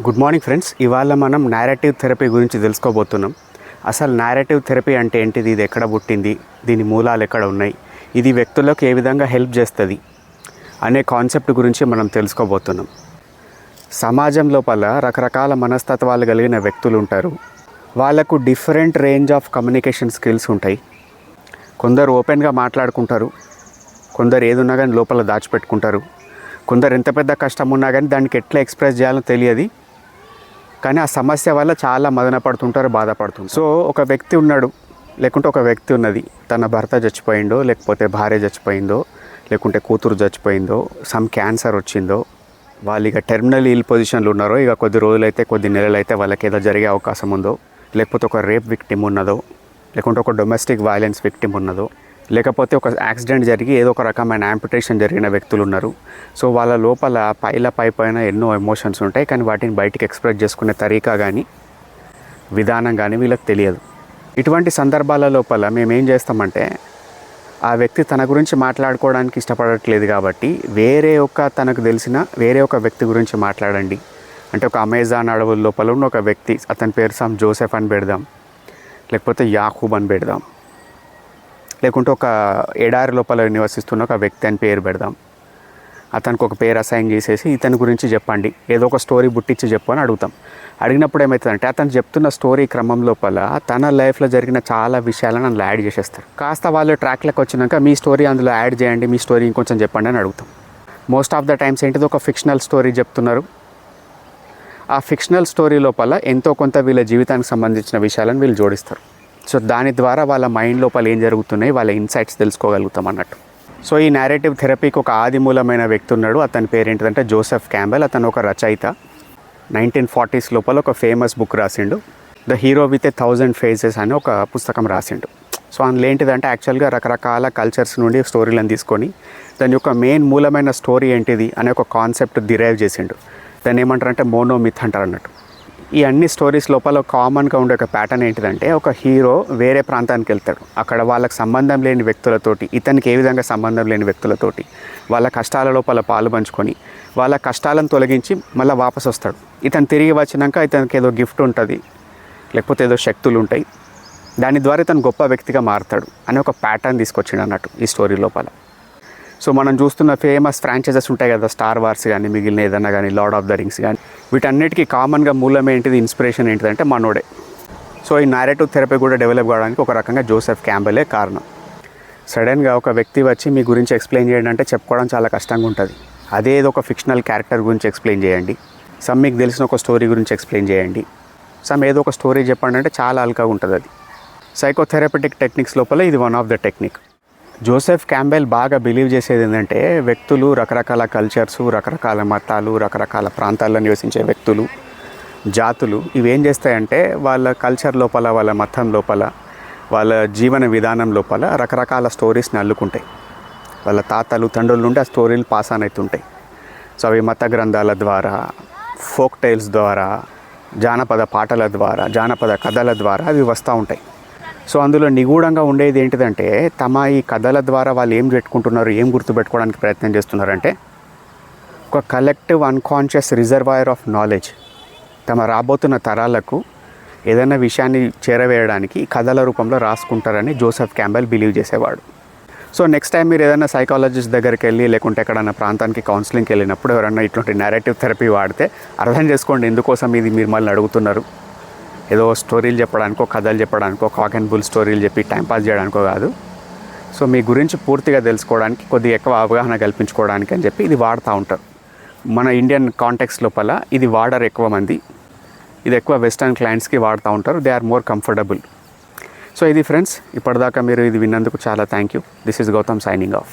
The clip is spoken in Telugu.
Good morning friends. ఇవాళ మనం నారేటివ్ థెరపీ గురించి తెలుసుకోబోతున్నాం. అసలు నారేటివ్ థెరపీ అంటే ఏంటిది, ఇది ఎక్కడ పుట్టింది, దీని మూలాలు ఎక్కడ ఉన్నాయి, ఇది వ్యక్తులకు ఏ విధంగా హెల్ప్ చేస్తుంది అనే కాన్సెప్ట్ గురించి మనం తెలుసుకోబోతున్నాం. సమాజం లోపల రకరకాల మనస్తత్వాలు కలిగిన వ్యక్తులు ఉంటారు. వాళ్ళకు different range of communication skills ఉంటాయి. కొందరు ఓపెన్గా మాట్లాడుకుంటారు, కొందరు ఏదున్నా కానీ లోపల దాచిపెట్టుకుంటారు, కొందరు ఎంత పెద్ద కష్టం ఉన్నా కానీ దానికి ఎట్లా ఎక్స్ప్రెస్ చేయాలో తెలియదు, కానీ ఆ సమస్య వల్ల చాలా మదన పడుతుంటారు, బాధపడుతుంటారు. సో ఒక వ్యక్తి ఉన్నాడు, లేకుంటే ఒక వ్యక్తి ఉన్నది, తన భర్త చచ్చిపోయిందో, లేకపోతే భార్య చచ్చిపోయిందో, లేకుంటే కూతురు చచ్చిపోయిందో, సమ్ క్యాన్సర్ వచ్చిందో, వాళ్ళు ఇక టెర్మినల్ ఇల్ పొజిషన్లో ఉన్నారో, ఇక కొద్ది రోజులైతే కొద్ది నెలలు అయితే వాళ్ళకి ఏదో జరిగే అవకాశం ఉందో, లేకపోతే ఒక రేప్ విక్టిమ్ ఉన్నదో, లేకుంటే ఒక డొమెస్టిక్ వైలెన్స్ విక్టిమ్ ఉన్నదో, లేకపోతే ఒక యాక్సిడెంట్ జరిగి ఏదో ఒక రకమైన యాంపిటేషన్ జరిగిన వ్యక్తులు ఉన్నారు. సో వాళ్ళ లోపల పైన ఎన్నో ఎమోషన్స్ ఉంటాయి, కానీ వాటిని బయటికి ఎక్స్ప్రెస్ చేసుకునే తరీకా కానీ విధానం కానీ వీళ్ళకి తెలియదు. ఇటువంటి సందర్భాల లోపల మేమేం చేస్తామంటే, ఆ వ్యక్తి తన గురించి మాట్లాడుకోవడానికి ఇష్టపడట్లేదు కాబట్టి తనకు తెలిసిన వేరే ఒక వ్యక్తి గురించి మాట్లాడండి అంటే, ఒక అమెజాన్ అడవుల లోపల ఉన్న ఒక వ్యక్తి, అతని పేరు సమ్ జోసెఫ్ అని పెడదాం, లేకపోతే యాకూబ్ అని పెడదాం, లేకుంటే ఒక ఎడారి లోపల నివసిస్తున్న ఒక వ్యక్తి అని పేరు పెడదాం. అతనికి ఒక పేరు అసైన్ చేసేసి ఇతని గురించి చెప్పండి, ఏదో ఒక స్టోరీ బుట్టించి చెప్పు అని అడుగుతాం. అడిగినప్పుడు ఏమవుతుందంటే, అతను చెప్తున్న స్టోరీ క్రమం లోపల తన లైఫ్లో జరిగిన చాలా విషయాలను అందులో యాడ్ చేసేస్తారు. కాస్త వాళ్ళు ట్రాక్లోకి వచ్చినాక మీ స్టోరీ అందులో యాడ్ చేయండి, మీ స్టోరీ ఇంకొంచెం చెప్పండి అని అడుగుతాం. మోస్ట్ ఆఫ్ ద టైమ్స్ ఏంటిది, ఒక ఫిక్షనల్ స్టోరీ చెప్తున్నారు. ఆ ఫిక్షనల్ స్టోరీ లోపల ఎంతో కొంత వీళ్ళ జీవితానికి సంబంధించిన విషయాలను వీళ్ళు జోడిస్తారు. సో దాని ద్వారా వాళ్ళ మైండ్ లోపల ఏం జరుగుతున్నాయి, వాళ్ళ ఇన్సైట్స్ తెలుసుకోగలుగుతాం అన్నట్టు. సో ఈ నారేటివ్ థెరపీకి ఒక ఆదిమూలమైన వ్యక్తి ఉన్నాడు. అతని పేరు ఏంటిదంటే జోసెఫ్ క్యాంబెల్. అతను ఒక రచయిత. 1940s లోపల ఒక ఫేమస్ బుక్ రాసిండు, ద హీరో విత్ 1000 ఫేసెస్ అని ఒక పుస్తకం రాసిండు. సో అందులో ఏంటిదంటే, యాక్చువల్గా రకరకాల కల్చర్స్ నుండి స్టోరీలను తీసుకొని దాని యొక్క మెయిన్ మూలమైన స్టోరీ ఏంటిది అనే ఒక కాన్సెప్ట్ డిరైవ్ చేసిండు. దాన్ని ఏమంటారంటే మోనోమిత్ అంటారు అన్నట్టు. ఈ అన్ని స్టోరీస్ లోపల కామన్గా ఉండే ఒక ప్యాటర్న్ ఏంటిదంటే, ఒక హీరో వేరే ప్రాంతానికి వెళ్తాడు, అక్కడ వాళ్ళకి సంబంధం లేని వ్యక్తులతోటి, ఇతనికి ఏ విధంగా సంబంధం లేని వ్యక్తులతోటి వాళ్ళ కష్టాల లోపల పాలు పంచుకొని వాళ్ళ కష్టాలను తొలగించి మళ్ళీ వాపసు వస్తాడు. ఇతను తిరిగి వచ్చినాక ఇతనికి ఏదో గిఫ్ట్ ఉంటుంది, లేకపోతే ఏదో శక్తులు ఉంటాయి, దాని ద్వారా ఇతను గొప్ప వ్యక్తిగా మారుతాడు అనే ఒక ప్యాటర్న్ తీసుకొచ్చిండు అన్నట్టు ఈ స్టోరీ లోపల. సో మనం చూస్తున్న ఫేమస్ ఫ్రాంచైజెస్ ఉంటాయి కదా, స్టార్ వార్స్ కానీ, మిగిలిన ఏదన్నా కానీ, లార్డ్ ఆఫ్ ద రింగ్స్ కానీ, వీటన్నిటికీ కామన్గా మూలం ఏంటిది, ఇన్స్పిరేషన్ ఏంటిదంటే మనోడే. సో ఈ నారేటివ్ థెరపీ కూడా డెవలప్ కావడానికి ఒక రకంగా జోసెఫ్ క్యాంబెలే కారణం. సడన్గా ఒక వ్యక్తి వచ్చి మీ గురించి ఎక్స్ప్లెయిన్ చేయండి అంటే చెప్పుకోవడం చాలా కష్టంగా ఉంటుంది. అదేదో ఒక ఫిక్షనల్ క్యారెక్టర్ గురించి ఎక్స్ప్లెయిన్ చేయండి, సమ్ మీకు తెలిసిన ఒక స్టోరీ గురించి ఎక్స్ప్లెయిన్ చేయండి, సమ్ ఏదో ఒక స్టోరీ చెప్పండి అంటే చాలా అల్కాగా ఉంటుంది. అది సైకోథెరపెటిక్ టెక్నిక్స్ లోపల ఇది one of the technique. Joseph Campbell బాగా బిలీవ్ చేసేది ఏంటంటే, వ్యక్తులు రకరకాల కల్చర్సు, రకరకాల మతాలు, రకరకాల ప్రాంతాల్లో నివసించే వ్యక్తులు, జాతులు ఇవేం చేస్తాయంటే, వాళ్ళ కల్చర్ లోపల, వాళ్ళ మతం లోపల, వాళ్ళ జీవన విధానం లోపల రకరకాల స్టోరీస్ని అల్లుకుంటాయి. వాళ్ళ తాతలు తండ్రుల నుండి ఆ స్టోరీలు పాస్ ఆన్ అవుతుంటాయి. సో అవి మత గ్రంథాల ద్వారా, ఫోక్ టైల్స్ ద్వారా, జానపద పాటల ద్వారా, జానపద కథల ద్వారా అవి వస్తూ ఉంటాయి. సో అందులో నిగూఢంగా ఉండేది ఏంటిదంటే, తమ ఈ కథల ద్వారా వాళ్ళు ఏం పెట్టుకుంటున్నారు, ఏం గుర్తుపెట్టుకోవడానికి ప్రయత్నం చేస్తున్నారంటే, ఒక collective unconscious reservoir of knowledge తమ రాబోతున్న తరాలకు ఏదైనా విషయాన్ని చేరవేయడానికి కథల రూపంలో రాసుకుంటారని జోసెఫ్ క్యాంబెల్ బిలీవ్ చేసేవాడు. సో నెక్స్ట్ టైం మీరు ఏదైనా సైకాలజిస్ట్ దగ్గరికి వెళ్ళి, లేకుంటే ఎక్కడైనా ప్రాంతానికి కౌన్సిలింగ్కి వెళ్ళినప్పుడు ఎవరైనా ఇటువంటి నారేటివ్ థెరపీ వాడితే అర్థం చేసుకోండి ఎందుకోసం ఇది మీరు మళ్ళీ అడుగుతున్నారు. ఏదో స్టోరీలు చెప్పడానికో, కథలు చెప్పడానికో, కాక్ అండ్ బుల్ స్టోరీలు చెప్పి టైంపాస్ చేయడానికో కాదు. సో మీ గురించి పూర్తిగా తెలుసుకోవడానికి, కొద్దిగా ఎక్కువ అవగాహన కల్పించుకోవడానికి అని చెప్పి ఇది వాడుతూ ఉంటారు. మన ఇండియన్ కాంటెక్స్ట్ లోపల ఇది వాడరు ఎక్కువ మంది, ఇది ఎక్కువ వెస్టర్న్ క్లయింట్స్కి వాడుతూ ఉంటారు. They are more comfortable. So ఇది ఫ్రెండ్స్, ఇప్పటిదాకా మీరు ఇది విన్నందుకు చాలా thank you. This is Gautam signing of.